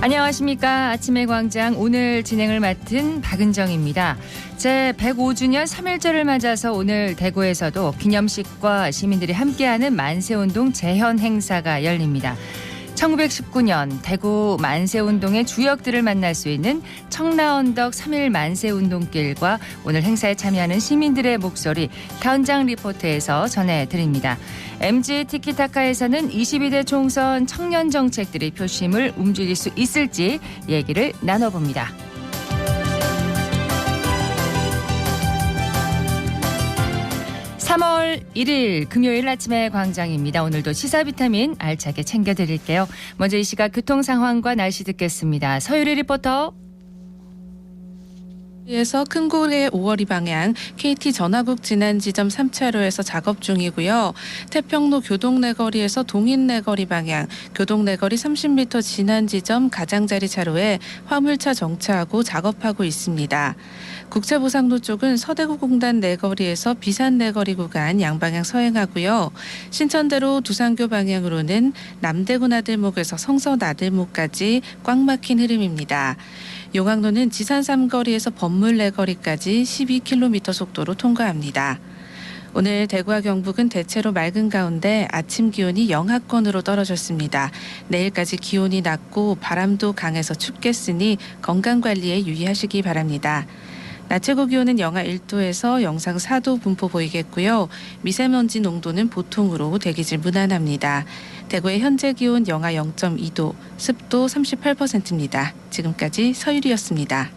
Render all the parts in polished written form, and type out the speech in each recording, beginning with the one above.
안녕하십니까. 아침의 광장 오늘 진행을 맡은 박은정입니다. 제105주년 3.1절을 맞아서 오늘 대구에서도 기념식과 시민들이 함께하는 만세운동 재현 행사가 열립니다. 1919년 대구 만세운동의 주역들을 만날 수 있는 청라언덕 3.1 만세운동길과 오늘 행사에 참여하는 시민들의 목소리 현장 리포트에서 전해드립니다. MG 티키타카에서는 22대 총선 청년 정책들이 표심을 움직일 수 있을지 얘기를 나눠봅니다. 3월 1일 금요일 아침의 광장입니다. 오늘도 시사 비타민 알차게 챙겨드릴게요. 먼저 이 시각 교통 상황과 날씨 듣겠습니다. 서유리 리포터. 에서 큰고래 5월이 방향 KT 전화국 지난 지점 3차로에서 작업 중이고요. 태평로 교동내거리에서 동인내거리 방향 교동내거리 30m 지난 지점 가장자리 차로에 화물차 정차하고 작업하고 있습니다. 국제보상로 쪽은 서대구공단 내거리에서 비산내거리 구간 양방향 서행하고요. 신천대로 두산교 방향으로는 남대구 나들목에서 성서 나들목까지 꽉 막힌 흐름입니다. 용학로는 지산 3거리에서 범물내거리까지 12km 속도로 통과합니다. 오늘 대구와 경북은 대체로 맑은 가운데 아침 기온이 영하권으로 떨어졌습니다. 내일까지 기온이 낮고 바람도 강해서 춥겠으니 건강관리에 유의하시기 바랍니다. 낮 최고 기온은 영하 1도에서 영상 4도 분포 보이겠고요. 미세먼지 농도는 보통으로 대기질 무난합니다. 대구의 현재 기온 영하 0.2도, 습도 38%입니다. 지금까지 서유리였습니다.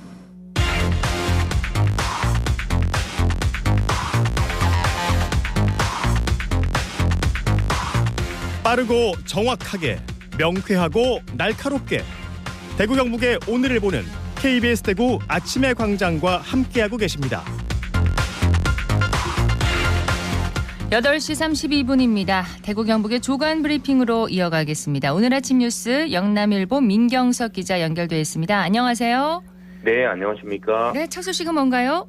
빠르고 정확하게, 명쾌하고 날카롭게 대구 경북의 오늘을 보는 KBS 대구 아침의 광장과 함께하고 계십니다. 8시 32분입니다. 대구 경북의 조간 브리핑으로 이어가겠습니다. 오늘 아침 뉴스 영남일보 민경석 기자 연결돼 있습니다. 안녕하세요. 네, 안녕하십니까. 네, 첫 소식은 뭔가요?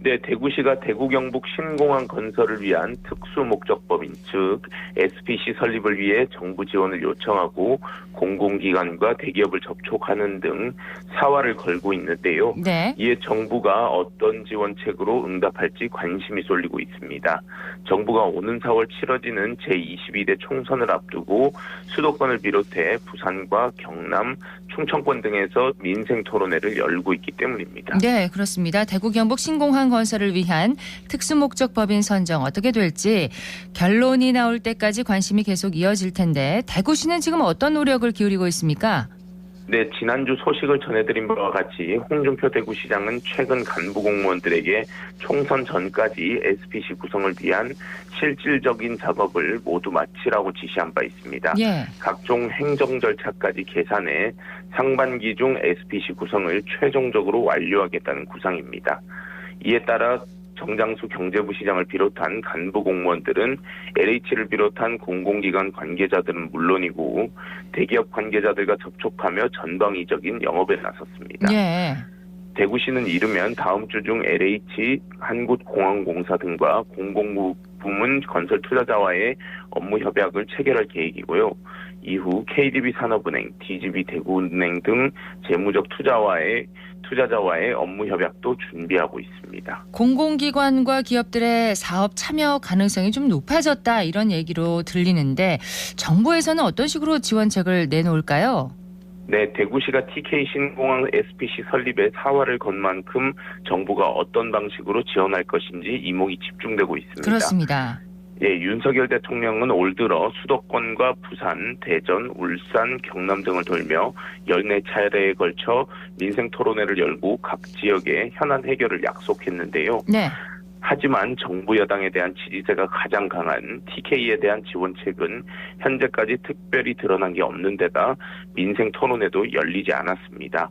네, 대구시가 대구 경북 신공항 건설을 위한 특수목적법인 즉 SPC 설립을 위해 정부 지원을 요청하고 공공기관과 대기업을 접촉하는 등 사활을 걸고 있는데요. 네. 이에 정부가 어떤 지원책으로 응답할지 관심이 쏠리고 있습니다. 정부가 오는 4월 치러지는 제22대 총선을 앞두고 수도권을 비롯해 부산과 경남, 충청권 등에서 민생 토론회를 열고 있기 때문입니다. 네, 그렇습니다. 대구 경북 신공항 건설을 위한 특수목적법인 선정 어떻게 될지 결론이 나올 때까지 관심이 계속 이어질 텐데 대구시는 지금 어떤 노력을 기울이고 있습니까? 네, 지난주 소식을 전해드린 바와 같이 홍준표 대구시장은 최근 간부 공무원들에게 총선 전까지 SPC 구성을 위한 실질적인 작업을 모두 마치라고 지시한 바 있습니다. 예. 각종 행정 절차까지 계산해 상반기 중 SPC 구성을 최종적으로 완료하겠다는 구상입니다. 이에 따라 정장수 경제부 시장을 비롯한 간부 공무원들은 LH를 비롯한 공공기관 관계자들은 물론이고 대기업 관계자들과 접촉하며 전방위적인 영업에 나섰습니다. 예. 대구시는 이르면 다음 주 중 LH, 한국공항공사 등과 공공부문 건설 투자자와의 업무 협약을 체결할 계획이고요. 이후 KDB 산업은행, DGB 대구은행 등 재무적 투자자와의 업무 협약도 준비하고 있습니다. 공공기관과 기업들의 사업 참여 가능성이 좀 높아졌다 이런 얘기로 들리는데 정부에서는 어떤 식으로 지원책을 내놓을까요? 네, 대구시가 TK 신공항 SPC 설립에 사활을 건 만큼 정부가 어떤 방식으로 지원할 것인지 이목이 집중되고 있습니다. 그렇습니다. 예, 윤석열 대통령은 올 들어 수도권과 부산, 대전, 울산, 경남 등을 돌며 14차례에 걸쳐 민생 토론회를 열고 각 지역의 현안 해결을 약속했는데요. 네. 하지만 정부 여당에 대한 지지세가 가장 강한 TK에 대한 지원책은 현재까지 특별히 드러난 게 없는 데다 민생 토론회도 열리지 않았습니다.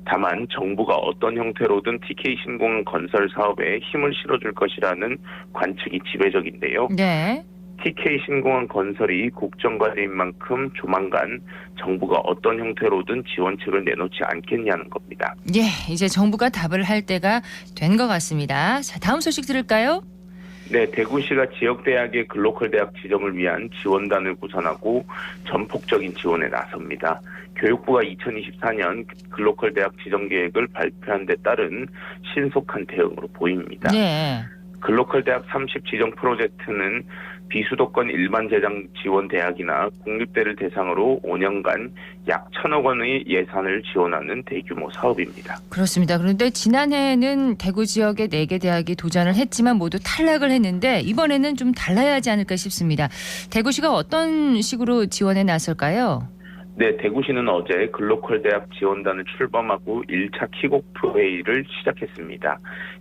다만 정부가 어떤 형태로든 TK 신공항 건설 사업에 힘을 실어줄 것이라는 관측이 지배적인데요. 네. TK 신공항 건설이 국정과제인 만큼 조만간 정부가 어떤 형태로든 지원책을 내놓지 않겠냐는 겁니다. 예, 이제 정부가 답을 할 때가 된 것 같습니다. 자, 다음 소식 들을까요? 네, 대구시가 지역대학의 글로컬 대학 지정을 위한 지원단을 구성하고 전폭적인 지원에 나섭니다. 교육부가 2024년 글로컬 대학 지정 계획을 발표한 데 따른 신속한 대응으로 보입니다. 네. 글로컬 대학 30 지정 프로젝트는 비수도권 일반 재정 지원 대학이나 공립대를 대상으로 5년간 약 1,000억 원의 예산을 지원하는 대규모 사업입니다. 그렇습니다. 그런데 지난해에는 대구 지역의 4개 대학이 도전을 했지만 모두 탈락을 했는데 이번에는 좀 달라야 하지 않을까 싶습니다. 대구시가 어떤 식으로 지원에 나설까요? 네, 대구시는 어제 글로컬 대학 지원단을 출범하고 1차 킥오프 회의를 시작했습니다.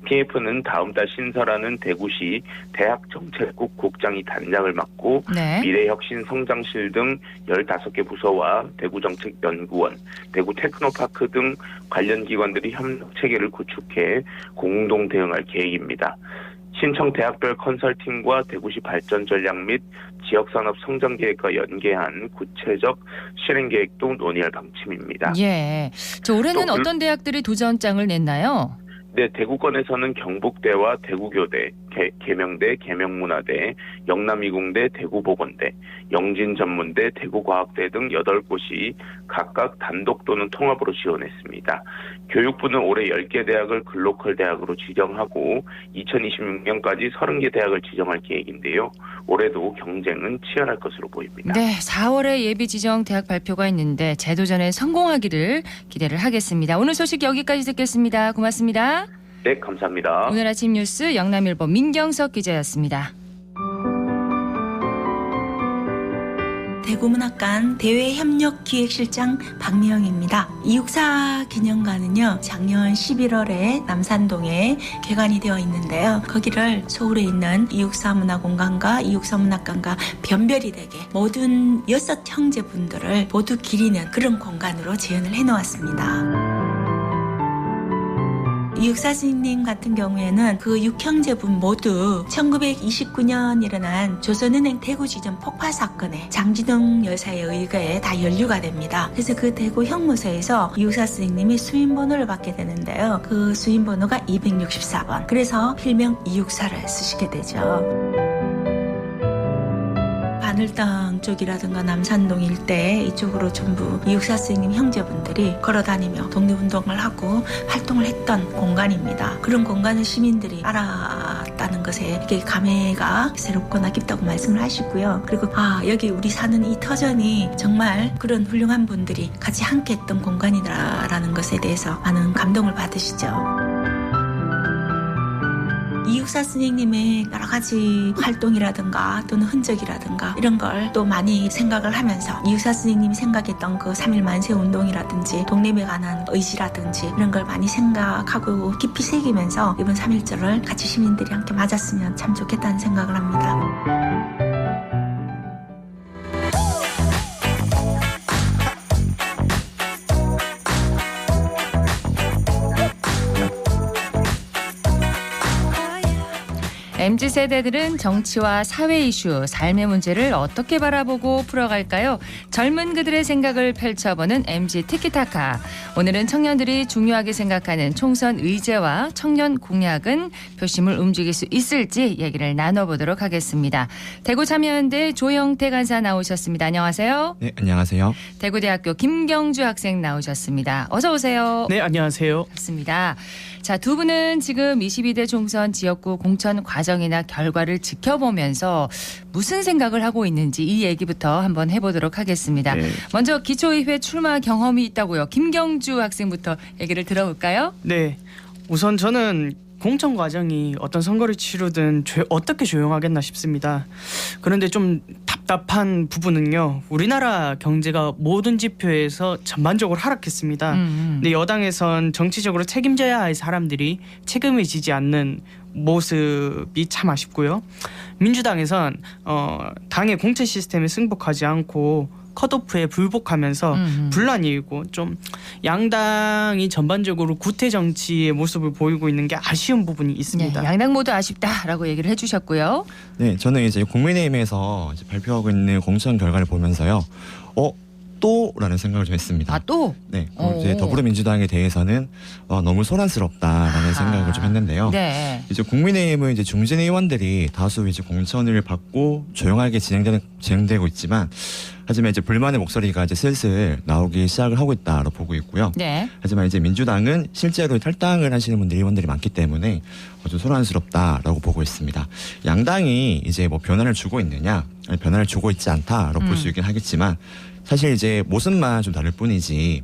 TF는 다음 달 신설하는 대구시 대학정책국 국장이 단장을 맡고 네. 미래혁신성장실 등 15개 부서와 대구정책연구원, 대구테크노파크 등 관련 기관들이 협력체계를 구축해 공동 대응할 계획입니다. 신청 대학별 컨설팅과 대구시 발전 전략 및 지역산업 성장계획과 연계한 구체적 실행계획도 논의할 방침입니다. 예. 저 올해는 또 어떤 대학들이 도전장을 냈나요? 네, 대구권에서는 경북대와 대구교대, 계명대, 계명문화대, 영남이공대, 대구보건대, 영진전문대, 대구과학대 등 8곳이 각각 단독 또는 통합으로 지원했습니다. 교육부는 올해 10개 대학을 글로컬 대학으로 지정하고 2026년까지 30개 대학을 지정할 계획인데요. 올해도 경쟁은 치열할 것으로 보입니다. 네, 4월에 예비 지정 대학 발표가 있는데 재도전에 성공하기를 기대를 하겠습니다. 오늘 소식 여기까지 듣겠습니다. 고맙습니다. 네, 감사합니다. 오늘 아침 뉴스 영남일보 민경석 기자였습니다. 대구문학관 대외협력기획실장 박미영입니다. 264 기념관은요, 작년 11월에 남산동에 개관이 되어 있는데요. 거기를 서울에 있는 264 문화공간과 264 문학관과 변별이 되게 모든 6 형제분들을 모두 기리는 그런 공간으로 재현을 해놓았습니다. 이육사 스님 같은 경우에는 그 6형제분 모두 1929년 일어난 조선은행 대구지점 폭파 사건에 장진동 여사에 의거해 다 연루가 됩니다. 그래서 그 대구 형무소에서 이육사 스님이 수임번호를 받게 되는데요. 그 수임번호가 264번. 그래서 필명 이육사를 쓰시게 되죠. 바늘당 쪽이라든가 남산동 일대 이쪽으로 전부 이육사 스님 형제분들이 걸어다니며 독립운동을 하고 활동을 했던 공간입니다. 그런 공간을 시민들이 알았다는 것에 이게 감회가 새롭거나 깊다고 말씀을 하시고요. 그리고 여기 우리 사는 이 터전이 정말 그런 훌륭한 분들이 같이 함께 했던 공간이다라는 것에 대해서 많은 감동을 받으시죠. 이육사 스님의 여러 가지 활동이라든가 또는 흔적이라든가 이런 걸 또 많이 생각을 하면서 이육사 스님이 생각했던 그 3.1 만세 운동이라든지 독립에 관한 의지라든지 이런 걸 많이 생각하고 깊이 새기면서 이번 3.1절을 같이 시민들이 함께 맞았으면 참 좋겠다는 생각을 합니다. MZ세대들은 정치와 사회 이슈, 삶의 문제를 어떻게 바라보고 풀어갈까요? 젊은 그들의 생각을 펼쳐보는 MZ 티키타카. 오늘은 청년들이 중요하게 생각하는 총선 의제와 청년 공약은 표심을 움직일 수 있을지 얘기를 나눠보도록 하겠습니다. 대구 참여연대 조영태 간사 나오셨습니다. 안녕하세요. 네, 안녕하세요. 대구대학교 김경주 학생 나오셨습니다. 어서 오세요. 네, 안녕하세요. 맞습니다. 자, 두 분은 지금 22대 총선 지역구 공천 과정이나 결과를 지켜보면서 무슨 생각을 하고 있는지 이 얘기부터 한번 해보도록 하겠습니다. 네. 먼저 기초의회 출마 경험이 있다고요. 김경주 학생부터 얘기를 들어볼까요? 네, 우선 저는 공천 과정이 어떤 선거를 치르든 어떻게 조용하겠나 싶습니다. 그런데 좀 답답한 부분은요. 우리나라 경제가 모든 지표에서 전반적으로 하락했습니다. 근데 여당에선 정치적으로 책임져야 할 사람들이 책임을 지지 않는 모습이 참 아쉽고요. 민주당에선 당의 공천 시스템에 승복하지 않고 컷오프에 불복하면서 분란이 일고 좀 양당이 전반적으로 구태 정치의 모습을 보이고 있는 게 아쉬운 부분이 있습니다. 네, 양당 모두 아쉽다라고 얘기를 또라는 생각을 좀 했습니다. 아, 또? 네, 오. 이제 더불어민주당에 대해서는 너무 소란스럽다라는 생각을 좀 했는데요. 네. 이제 국민의힘은 이제 중진 의원들이 다수 이제 공천을 받고 조용하게 진행되고 있지만, 하지만 이제 불만의 목소리가 이제 슬슬 나오기 시작을 하고 있다로 보고 있고요. 네. 하지만 이제 민주당은 실제로 탈당을 하시는 분들 의원들이 많기 때문에 좀 소란스럽다라고 보고 있습니다. 양당이 이제 뭐 변화를 주고 있느냐, 아니 변화를 주고 있지 않다라고 볼 수 있긴 하겠지만, 사실 이제 모습만 좀 다를 뿐이지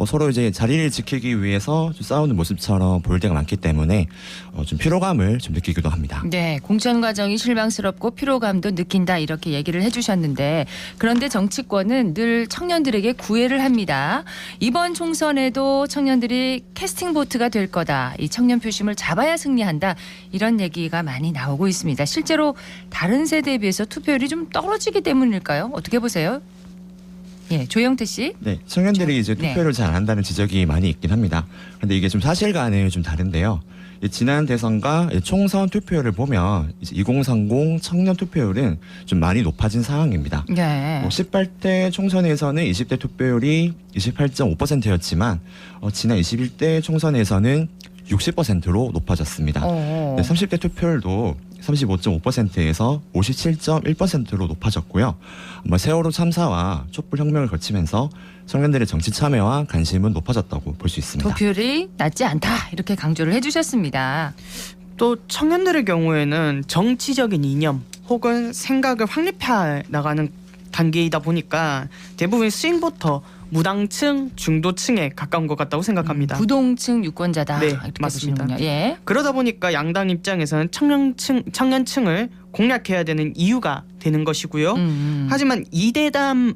서로 이제 자리를 지키기 위해서 좀 싸우는 모습처럼 보일 때가 많기 때문에 좀 피로감을 좀 느끼기도 합니다. 네, 공천 과정이 실망스럽고 피로감도 느낀다 이렇게 얘기를 해주셨는데, 그런데 정치권은 늘 청년들에게 구애를 합니다. 이번 총선에도 청년들이 캐스팅 보트가 될 거다. 이 청년 표심을 잡아야 승리한다. 이런 얘기가 많이 나오고 있습니다. 실제로 다른 세대에 비해서 투표율이 좀 떨어지기 때문일까요? 어떻게 보세요? 예, 조영태 씨. 네, 청년들이 이제 네. 투표를 잘 안 한다는 지적이 많이 있긴 합니다. 그런데 이게 좀 사실과는 좀 다른데요. 지난 대선과 총선 투표율을 보면 이제 2030 청년 투표율은 좀 많이 높아진 상황입니다. 네. 18대 총선에서는 20대 투표율이 28.5%였지만 지난 21대 총선에서는 60%로 높아졌습니다. 어. 네, 30대 투표율도 35.5%에서 57.1%로 높아졌고요. 세월호 참사와 촛불혁명을 거치면서 청년들의 정치 참여와 관심은 높아졌다고 볼 수 있습니다. 투표율이 낮지 않다 이렇게 강조를 해주셨습니다. 또 청년들의 경우에는 정치적인 이념 혹은 생각을 확립해 나가는 단계이다 보니까 대부분 스윙부터 무당층, 중도층에 가까운 것 같다고 생각합니다. 부동층 유권자다. 네, 이렇게 맞습니다. 보시는군요. 예. 그러다 보니까 양당 입장에서는 청년층을 공략해야 되는 이유가 되는 것이고요. 하지만 이대남,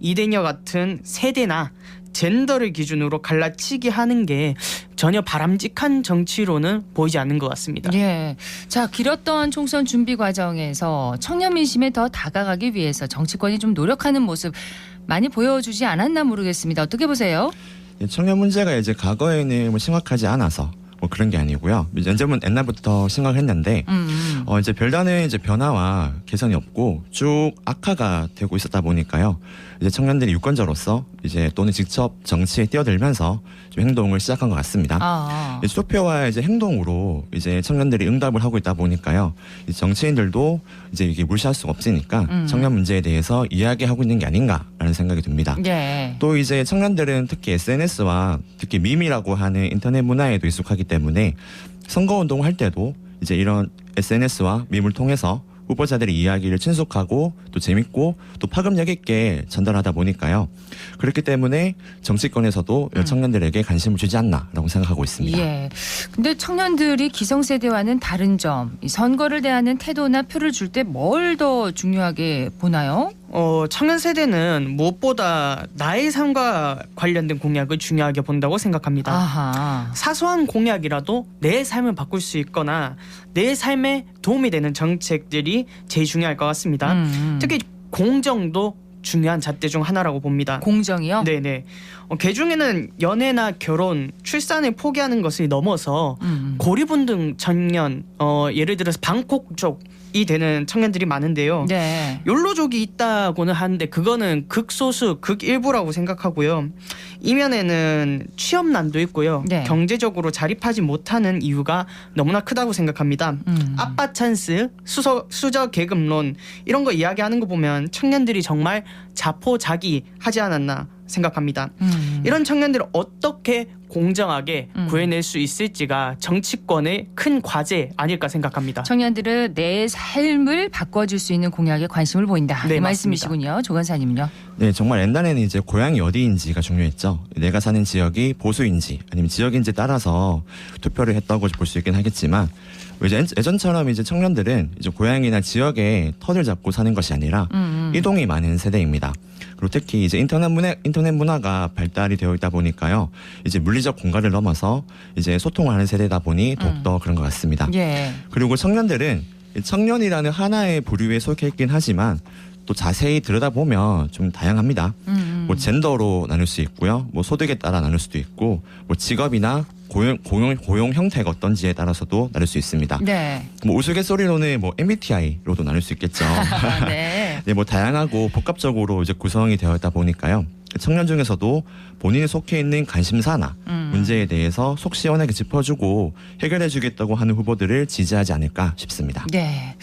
이대녀 같은 세대나 젠더를 기준으로 갈라치기 하는 게 전혀 바람직한 정치로는 보이지 않는 것 같습니다. 예. 자, 길었던 총선 준비 과정에서 청년 민심에 더 다가가기 위해서 정치권이 좀 노력하는 모습 많이 보여주지 않았나 모르겠습니다. 어떻게 보세요? 청년 문제가 이제 과거에는 뭐 심각하지 않아서 뭐 그런 게 아니고요. 이제는 옛날부터 심각했는데 이제 별다른 이제 변화와 개선이 없고 쭉 악화가 되고 있었다 보니까요. 이제 청년들이 유권자로서 이제 또는 직접 정치에 뛰어들면서 좀 행동을 시작한 것 같습니다. 이제 투표와 이제 행동으로 이제 청년들이 응답을 하고 있다 보니까요. 이제 정치인들도 이제 이게 무시할 수가 없으니까 청년 문제에 대해서 이야기하고 있는 게 아닌가라는 생각이 듭니다. 네. 또 이제 청년들은 특히 SNS와 특히 밈이라고 하는 인터넷 문화에도 익숙하기 때문에 선거운동을 할 때도 이제 이런 SNS와 밈을 통해서 후보자들의 이야기를 친숙하고 또 재밌고 또 파급력 있게 전달하다 보니까요. 그렇기 때문에 정치권에서도 청년들에게 관심을 주지 않나라고 생각하고 있습니다. 예. 근데 청년들이 기성세대와는 다른 점, 이 선거를 대하는 태도나 표를 줄 때 뭘 더 중요하게 보나요? 청년 세대는 무엇보다 나의 삶과 관련된 공약을 중요하게 본다고 생각합니다. 아하. 사소한 공약이라도 내 삶을 바꿀 수 있거나 내 삶에 도움이 되는 정책들이 제일 중요할 것 같습니다. 특히 공정도 중요한 잣대 중 하나라고 봅니다. 공정이요? 네네. 개중에는 연애나 결혼, 출산을 포기하는 것을 넘어서 고리분등 청년, 예를 들어서 방콕족이 되는 청년들이 많은데요. 네. 욜로족이 있다고는 하는데 그거는 극소수, 극일부라고 생각하고요. 이면에는 취업난도 있고요. 네. 경제적으로 자립하지 못하는 이유가 너무나 크다고 생각합니다. 아빠 찬스, 수저 계급론 이런 거 이야기하는 거 보면 청년들이 정말 자포자기하지 않았나 생각합니다. 이런 청년들을 어떻게 공정하게 구해낼 수 있을지가 정치권의 큰 과제 아닐까 생각합니다. 청년들은 내 삶을 바꿔줄 수 있는 공약에 관심을 보인다. 네, 이 맞습니다. 말씀이시군요. 조 간사님은요? 네, 정말 옛날에는 이제 고향이 어디인지가 중요했죠. 내가 사는 지역이 보수인지 아니면 지역인지 따라서 투표를 했다고 볼 수 있긴 하겠지만 이제 예전처럼 이제 청년들은 이제 고향이나 지역에 터를 잡고 사는 것이 아니라 이동이 많은 세대입니다. 그리고 특히 이제 인터넷 문화가 발달이 되어 있다 보니까요. 이제 물리적 공간을 넘어서 이제 소통을 하는 세대다 보니 더욱더 그런 것 같습니다. 예. 그리고 청년들은 청년이라는 하나의 부류에 속해 있긴 하지만 또 자세히 들여다보면 좀 다양합니다. 뭐 젠더로 나눌 수 있고요. 뭐 소득에 따라 나눌 수도 있고 뭐 직업이나 고용 형태가 어떤지에 따라서도 나눌 수 있습니다. 네. 뭐 우스갯소리로는 뭐 MBTI로도 나눌 수 있겠죠. 네. 네, 뭐 다양하고 복합적으로 이제 구성이 되어 있다 보니까요. 청년 중에서도 본인이 속해 있는 관심사나 문제에 대해서 속 시원하게 짚어주고 해결해주겠다고 하는 후보들을 지지하지 않을까 싶습니다. 네.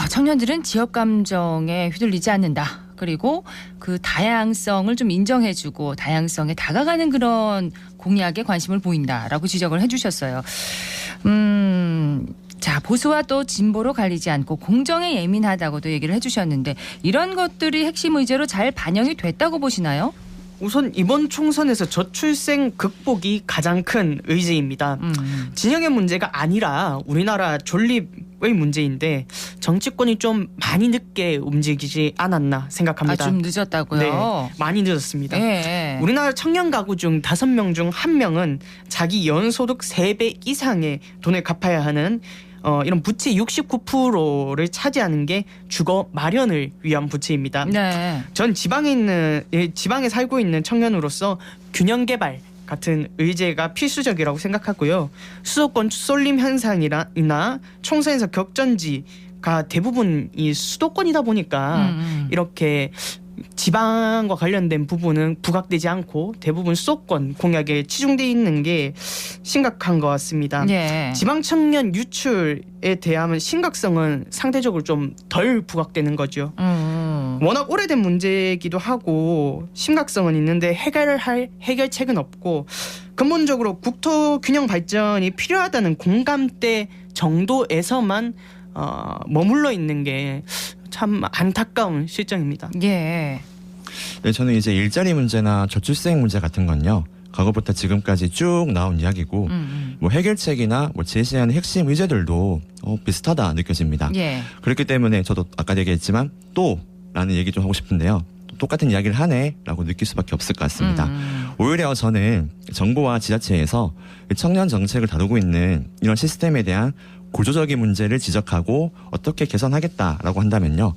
청년들은 지역 감정에 휘둘리지 않는다. 그리고 그 다양성을 좀 인정해주고 다양성에 다가가는 그런 공약에 관심을 보인다라고 지적을 해주셨어요. 자, 보수와 또 진보로 갈리지 않고 공정에 예민하다고도 얘기를 해주셨는데 이런 것들이 핵심 의제로 잘 반영이 됐다고 보시나요? 우선 이번 총선에서 저출생 극복이 가장 큰 의제입니다. 진영의 문제가 아니라 우리나라 존립의 문제인데 정치권이 좀 많이 늦게 움직이지 않았나 생각합니다. 좀 늦었다고요? 네, 많이 늦었습니다. 네. 우리나라 청년 가구 중 5명 중 1명은 자기 연소득 3배 이상의 돈을 갚아야 하는 이런 부채 69%를 차지하는 게 주거 마련을 위한 부채입니다. 네. 전 지방에 살고 있는 청년으로서 균형 개발 같은 의제가 필수적이라고 생각하고요. 수도권 쏠림 현상이나 총선에서 격전지가 대부분 이 수도권이다 보니까 이렇게 지방과 관련된 부분은 부각되지 않고 대부분 수도권 공약에 치중되어 있는 게 심각한 것 같습니다. 네. 지방 청년 유출에 대한 심각성은 상대적으로 좀 덜 부각되는 거죠. 워낙 오래된 문제이기도 하고 심각성은 있는데 해결할 해결책은 없고 근본적으로 국토 균형 발전이 필요하다는 공감대 정도에서만 머물러 있는 게 참 안타까운 실정입니다. 예. 네, 저는 이제 일자리 문제나 저출생 문제 같은 건요. 과거부터 지금까지 쭉 나온 이야기고 뭐 해결책이나 뭐 제시하는 핵심 의제들도 비슷하다 느껴집니다. 예. 그렇기 때문에 저도 아까 얘기했지만 또라는 얘기 좀 하고 싶은데요. 똑같은 이야기를 하네라고 느낄 수밖에 없을 것 같습니다. 오히려 저는 정부와 지자체에서 청년 정책을 다루고 있는 이런 시스템에 대한 구조적인 문제를 지적하고 어떻게 개선하겠다라고 한다면요.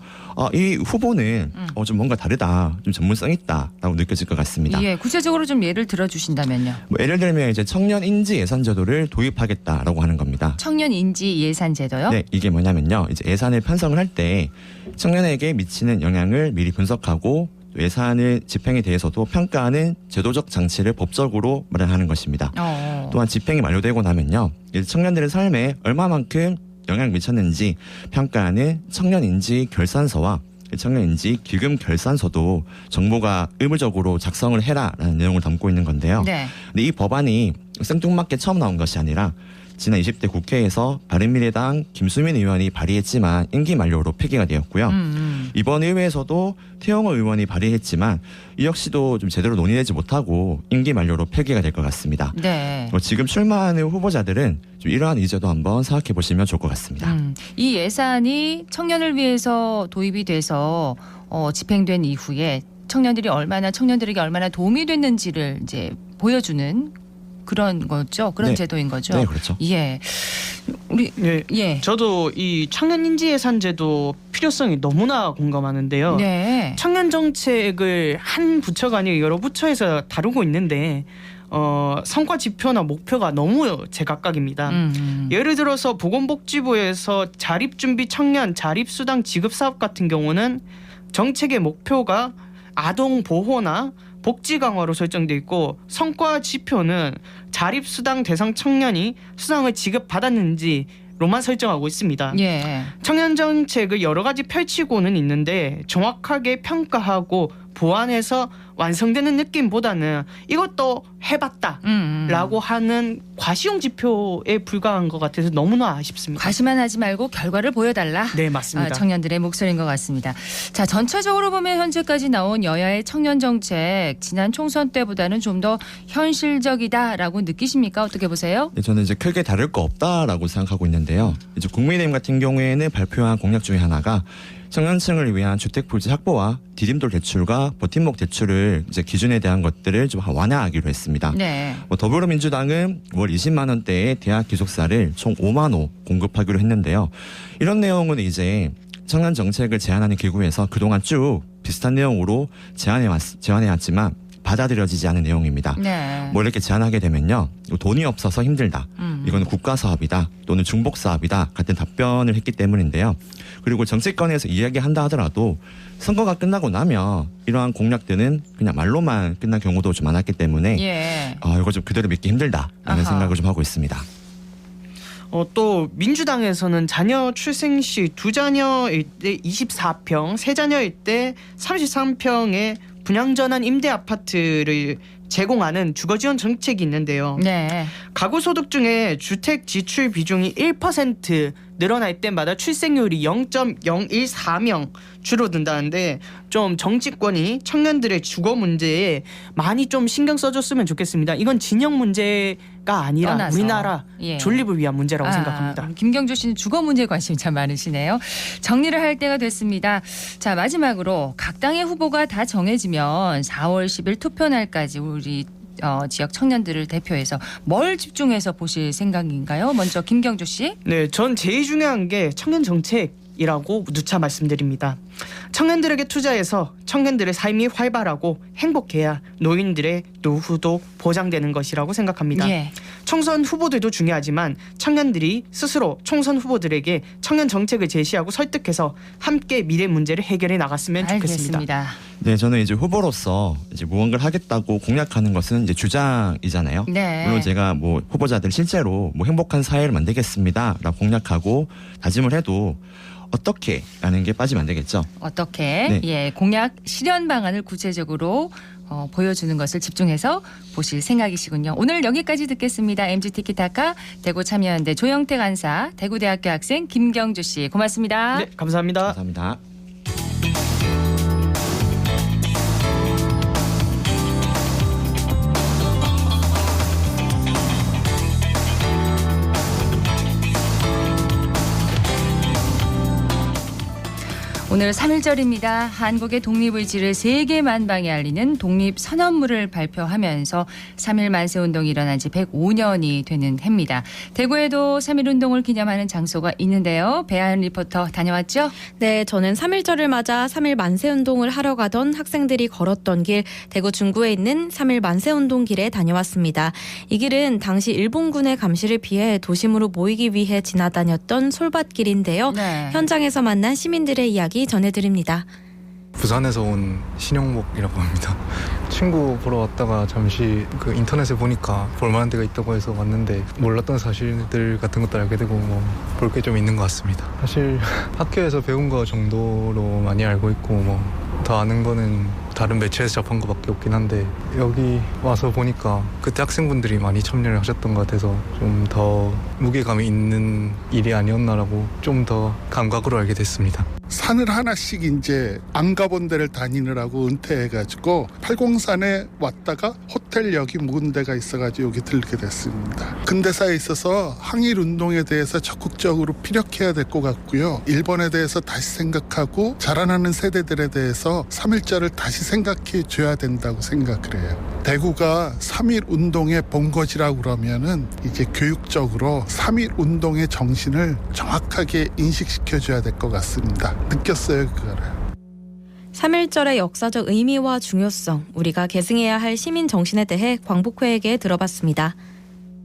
이 후보는 좀 뭔가 다르다, 좀 전문성 있다라고 느껴질 것 같습니다. 예, 구체적으로 좀 예를 들어주신다면요. 뭐 예를 들면 이제 청년 인지 예산 제도를 도입하겠다라고 하는 겁니다. 청년 인지 예산 제도요? 네, 이게 뭐냐면요. 이제 예산을 편성을 할 때 청년에게 미치는 영향을 미리 분석하고 예산의 집행에 대해서도 평가하는 제도적 장치를 법적으로 마련하는 것입니다. 또한 집행이 만료되고 나면요. 청년들의 삶에 얼마만큼 영향을 미쳤는지 평가하는 청년인지 결산서와 청년인지 기금 결산서도 정부가 의무적으로 작성을 해라라는 내용을 담고 있는 건데요. 네. 근데 이 법안이 생뚱맞게 처음 나온 것이 아니라 지난 20대 국회에서 바른미래당 김수민 의원이 발의했지만 임기 만료로 폐기가 되었고요. 이번 의회에서도 태영호 의원이 발의했지만 이 역시도 좀 제대로 논의되지 못하고 임기 만료로 폐기가 될 것 같습니다. 네. 지금 출마하는 후보자들은 좀 이러한 의제도 한번 생각해 보시면 좋을 것 같습니다. 이 예산이 청년을 위해서 도입이 돼서 집행된 이후에 청년들에게 얼마나 도움이 됐는지를 이제 보여주는 그런 거죠. 그런 네. 제도인 거죠. 네, 그렇죠. 예. 우리 예. 저도 이 청년 인지 예산 제도 필요성이 너무나 공감하는데요. 네. 청년 정책을 한 부처가 아니라 여러 부처에서 다루고 있는데 성과 지표나 목표가 너무 제각각입니다. 예를 들어서 보건복지부에서 자립준비 청년 자립수당 지급사업 같은 경우는 정책의 목표가 아동 보호나 복지 강화로 설정돼 있고 성과 지표는 자립수당 대상 청년이 수당을 지급받았는지로만 설정하고 있습니다. 예. 청년 정책을 여러 가지 펼치고는 있는데 정확하게 평가하고 보완해서 완성되는 느낌보다는 이것도 해봤다라고 하는 과시용 지표에 불과한 것 같아서 너무나 아쉽습니다. 과시만 하지 말고 결과를 보여달라. 네, 맞습니다. 청년들의 목소리인 것 같습니다. 자, 전체적으로 보면 현재까지 나온 여야의 청년 정책 지난 총선 때보다는 좀 더 현실적이다라고 느끼십니까? 어떻게 보세요? 네, 저는 이제 크게 다를 거 없다라고 생각하고 있는데요. 이제 국민의힘 같은 경우에는 발표한 공약 중에 하나가 청년층을 위한 주택 부지 확보와 디딤돌 대출과 버팀목 대출을 이제 기준에 대한 것들을 좀 완화하기로 했습니다. 네. 더불어민주당은 월 20만 원대의 대학 기숙사를 총 5만 호 공급하기로 했는데요. 이런 내용은 이제 청년 정책을 제안하는 기구에서 그동안 쭉 비슷한 내용으로 제안해왔지만 받아들여지지 않은 내용입니다. 네. 뭐 이렇게 제안하게 되면요, 돈이 없어서 힘들다, 이거는 국가 사업이다, 또는 중복 사업이다 같은 답변을 했기 때문인데요. 그리고 정치권에서 이야기한다 하더라도 선거가 끝나고 나면 이러한 공약들은 그냥 말로만 끝난 경우도 좀 많았기 때문에 예. 이거 좀 그대로 믿기 힘들다라는 아하. 생각을 좀 하고 있습니다. 또 민주당에서는 자녀 출생 시 두 자녀일 때 24평, 세 자녀일 때 33평의 분양전환 임대 아파트를 제공하는 주거지원 정책이 있는데요. 네. 가구 소득 중에 주택 지출 비중이 1% 늘어날 때마다 출생률이 0.014명 줄어든다는데, 좀 정치권이 청년들의 주거 문제에 많이 좀 신경 써줬으면 좋겠습니다. 이건 진영 문제가 아니라 떠나서. 우리나라 예. 존립을 위한 문제라고 생각합니다. 김경주 씨는 주거 문제에 관심이 참 많으시네요. 정리를 할 때가 됐습니다. 자, 마지막으로 각 당의 후보가 다 정해지면 4월 10일 투표날까지 우리 지역 청년들을 대표해서 뭘 집중해서 보실 생각인가요? 먼저 김경주 씨. 네, 전 제일 중요한 게 청년 정책이라고 누차 말씀드립니다. 청년들에게 투자해서 청년들의 삶이 활발하고 행복해야 노인들의 노후도 보장되는 것이라고 생각합니다. 예. 총선 후보들도 중요하지만 청년들이 스스로 총선 후보들에게 청년 정책을 제시하고 설득해서 함께 미래 문제를 해결해 나갔으면 좋겠습니다. 알겠습니다. 네, 저는 이제 후보로서 이제 무언가를 하겠다고 공약하는 것은 이제 주장이잖아요. 네. 물론 제가 뭐 후보자들 실제로 뭐 행복한 사회를 만들겠습니다라고 공약하고 다짐을 해도 어떻게라는 게 빠지면 안 되겠죠. 어떻게 네. 예, 공약 실현 방안을 구체적으로 보여주는 것을 집중해서 보실 생각이시군요. 오늘 여기까지 듣겠습니다. MG 티키타카 대구 참여연대 조영태 간사, 대구대학교 학생 김경주 씨 고맙습니다. 네, 감사합니다. 감사합니다. 오늘 3.1절입니다. 한국의 독립의지를 세계 만방에 알리는 독립선언물을 발표하면서 3.1 만세운동이 일어난 지 105년이 되는 해입니다. 대구에도 3.1운동을 기념하는 장소가 있는데요. 배아연 리포터 다녀왔죠? 네, 저는 3.1절을 맞아 3.1 만세운동을 하러 가던 학생들이 걸었던 길, 대구 중구에 있는 3.1 만세운동 길에 다녀왔습니다. 이 길은 당시 일본군의 감시를 피해 도심으로 모이기 위해 지나다녔던 솔밭길인데요. 네. 현장에서 만난 시민들의 이야기 전해드립니다. 부산에서 온 신영목이라고 합니다. 친구 보러 왔다가 잠시 그 인터넷에 보니까 볼만한 데가 있다고 해서 왔는데 몰랐던 사실들 같은 것도 알게 되고 뭐 볼 게 좀 있는 것 같습니다. 사실 학교에서 배운 거 정도로 많이 알고 있고 뭐 더 아는 거는 다른 매체에서 접한 것밖에 없긴 한데 여기 와서 보니까 그때 학생분들이 많이 참여를 하셨던 것 같아서 좀 더 무게감이 있는 일이 아니었나라고 좀 더 감각으로 알게 됐습니다. 산을 하나씩 이제 안 가본 데를 다니느라고 은퇴해가지고 팔공산에 왔다가 호텔역이 묵은 데가 있어가지고 여기 들게 됐습니다. 근대사에 있어서 항일운동에 대해서 적극적으로 피력해야 될 것 같고요. 일본에 대해서 다시 생각하고 자라나는 세대들에 대해서 3.1절을 다시 생각해 줘야 된다고 생각을 해요. 대구가 3.1운동의 본거지라고 그러면은 이제 교육적으로 3.1운동의 정신을 정확하게 인식시켜 줘야 될 것 같습니다. 느꼈어요, 그거를. 3.1절의 역사적 의미와 중요성, 우리가 계승해야 할 시민 정신에 대해 광복회에게 들어봤습니다.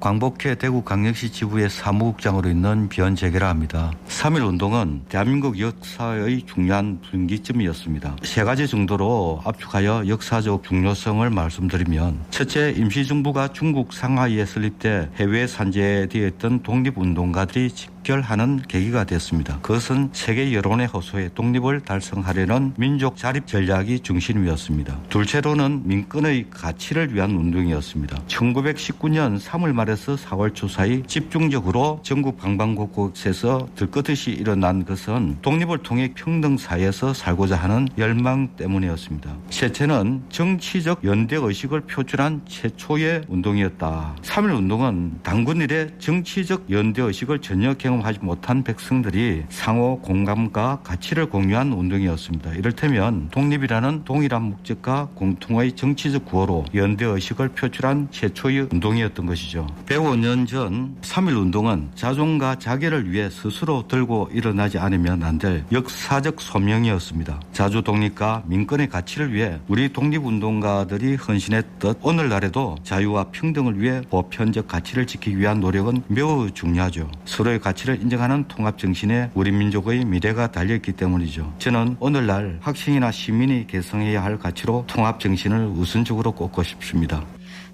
광복회 대구광역시 지부의 사무국장으로 있는 변재계라 합니다. 3.1운동은 대한민국 역사의 중요한 분기점이었습니다. 세 가지 정도로 압축하여 역사적 중요성을 말씀드리면, 첫째, 임시정부가 중국 상하이에 설립돼 해외 산재되어 있던 독립운동가들이 집결하는 계기가 됐습니다. 그것은 세계 여론의 호소에 독립을 달성하려는 민족 자립 전략이 중심이었습니다. 둘째로는 민권의 가치를 위한 운동이었습니다. 1919년 3월 말에서 4월 초 사이 집중적으로 전국 방방곡곡에서 들끓듯이 일어난 것은 독립을 통해 평등 사회에서 살고자 하는 열망 때문이었습니다. 셋째는 정치적 연대의식을 표출한 최초의 운동이었다. 3.1운동은 당군 일에 정치적 연대의식을 전혀 경험하지 못한 백성들이 상호 공감과 가치를 공유한 운동이었습니다. 이를테면 독립이라는 동일한 목적과 공통의 정치적 구호로 연대의식을 표출한 최초의 운동이었던 것이죠. 105년 전 3.1운동은 자존과 자결을 위해 스스로 들고 일어나지 않으면 안 될 역사적 소명이었습니다. 자주 독립과 민권의 가치를 위해 우리 독립운동가들이 헌신했듯 오늘날에도 자유와 평등을 위해 보편적 가치를 지키기 위한 노력은 매우 중요하죠. 서로의 가치를 인정하는 통합정신에 우리 민족의 미래가 달려있기 때문이죠. 저는 오늘날 학생이나 시민이 개성해야 할 가치로 통합정신을 우선적으로 꼽고 싶습니다.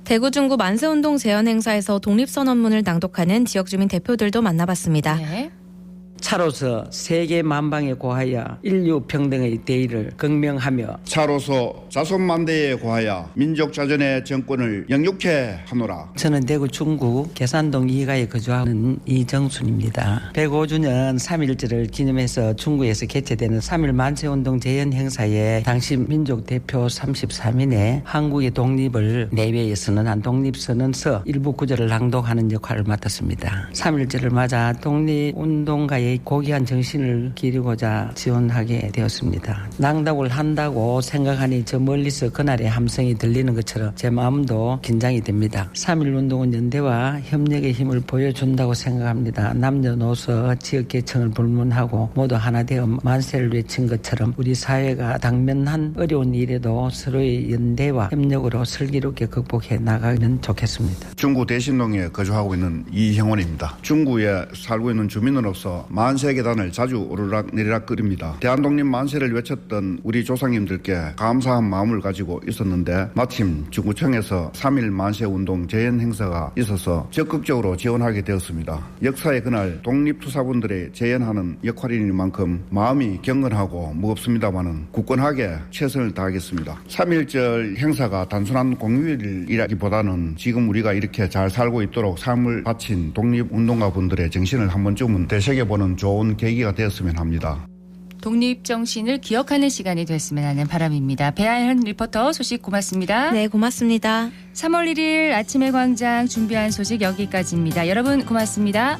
대구 중구 만세운동 재현 행사에서 독립선언문을 낭독하는 지역주민 대표들도 만나봤습니다. 네. 차로서 세계 만방에 고하여 인류 평등의 대의를 극명하며 차로서 자손만대에 고하여 민족 자존의 정권을 영육해 하노라. 저는 대구 중구 계산동 2가에 거주하는 이정순입니다. 105주년 3.1절을 기념해서 중구에서 개최되는 3.1 만세운동 재현 행사에 당시 민족 대표 33인의 한국의 독립을 내외에 선언한 독립선언서 일부 구절을 낭독하는 역할을 맡았습니다. 3.1절을 맞아 독립운동가의 고귀한 정신을 기리고자 지원하게 되었습니다. 낭독을 한다고 생각하니 저 멀리서 그날의 함성이 들리는 것처럼 제 마음도 긴장이 됩니다. 3.1운동은 연대와 협력의 힘을 보여준다고 생각합니다. 남녀노소 지역계층을 불문하고 모두 하나 되어 만세를 외친 것처럼 우리 사회가 당면한 어려운 일에도 서로의 연대와 협력으로 슬기롭게 극복해 나가면 좋겠습니다. 중구 대신동에 거주하고 있는 이형원입니다. 중구에 살고 있는 주민으로서 만세 계단을 자주 오르락 내리락 끓입니다. 대한독립 만세를 외쳤던 우리 조상님들께 감사한 마음을 가지고 있었는데 마침 중구청에서 3.1 만세운동 재현 행사가 있어서 적극적으로 지원하게 되었습니다. 역사의 그날 독립투사분들의 재현하는 역할이니만큼 마음이 경건하고 무겁습니다마는 굳건하게 최선을 다하겠습니다. 3.1절 행사가 단순한 공휴일이라기보다는 지금 우리가 이렇게 잘 살고 있도록 삶을 바친 독립운동가분들의 정신을 한 번쯤은 되새겨보는 좋은 계기가 되었으면 합니다. 독립정신을 기억하는 시간이 됐으면 하는 바람입니다. 배아연 리포터 소식 고맙습니다. 네, 고맙습니다. 3월 1일 아침의 광장 준비한 소식 여기까지입니다. 여러분 고맙습니다.